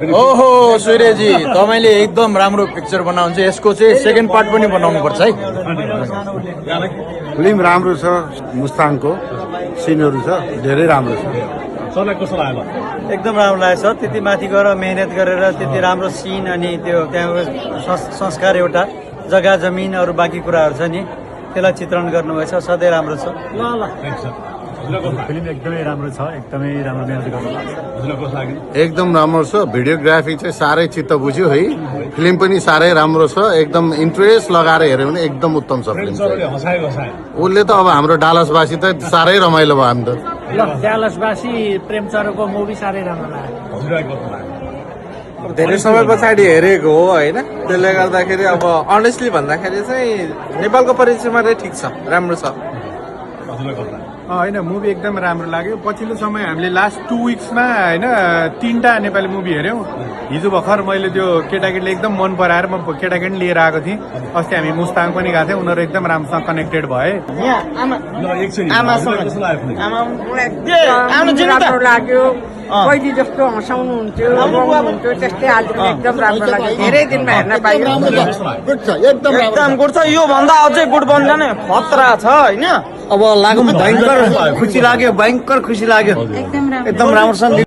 ओहो सूर्यजी तपाईले एकदम राम्रो पिक्चर बनाउनुहुन्छ यसको चाहिँ सेकेन्ड पार्ट पनि बनाउनु पर्छ है फिल्म राम्रो छ मुस्ताङको सिनहरु छ धेरै राम्रो छ सबैलाई कस्तो लाग्यो एकदम राम्रो लागेको छ त्यति माथि गएर मेहनत गरेर त्यति राम्रो सिन अनि त्यो त्यहाँको संस्कार एउटा जग्गा जमिन अरू बाँकी कुराहरू छ नि त्यसलाई चित्रण गर्नुभएछ सधैँ राम्रो छ फिल्म एकदमै राम्रो छ एकदमै राम्रो मेहनत गर्नु एकदम राम्रो छ भिडियोग्राफी चाहिँ साह्रै चित्त बुझ्यो है फिल्म पनि साह्रै राम्रो छ एकदम इन्ट्रेस्ट लगाएर हेर्यो भने एकदम उत्तम छ फिल्म उसले त अब हाम्रो डालसवासी त साह्रै रमाइलो भयो हामी त डालसवासी प्रेमचरको मुभी साह्रै राम्रो लाग्यो धेरै समय पछाडि हेरेको हो होइन त्यसले गर्दाखेरि अब अनेस्टली भन्दाखेरि चाहिँ नेपालको परिचयमा चाहिँ ठिक छ राम्रो छ होइन मुभी एकदम राम्रो लाग्यो पछिल्लो समय हामीले लास्ट 2 विक्समा होइन 3टा नेपाली मुभी हेऱ्यौँ हिजो भर्खर मैले त्यो केटाकेटीले एकदम मन पराएर म केटाकेटी लिएर आएको थिएँ अस्ति हामी मुस्ताङ पनि गएको थियौँ उनीहरू एकदम राम्रोसँग कनेक्टेड भए राम्रो लाग्यो पहिले जस्तो हँसाउनु हुन्थ्यो हुन्थ्यो त्यस्तै हाल्थ्यो एकदम राम्रो लाग्यो धेरै दिनमा हेर्न पाइयो एकदम गुड छ यो भन्दा अझै गुड बन्छ नि खतरा छ हैन अब लागौँ भयंकर खुसी लाग्यो एकदम राम्रोसँग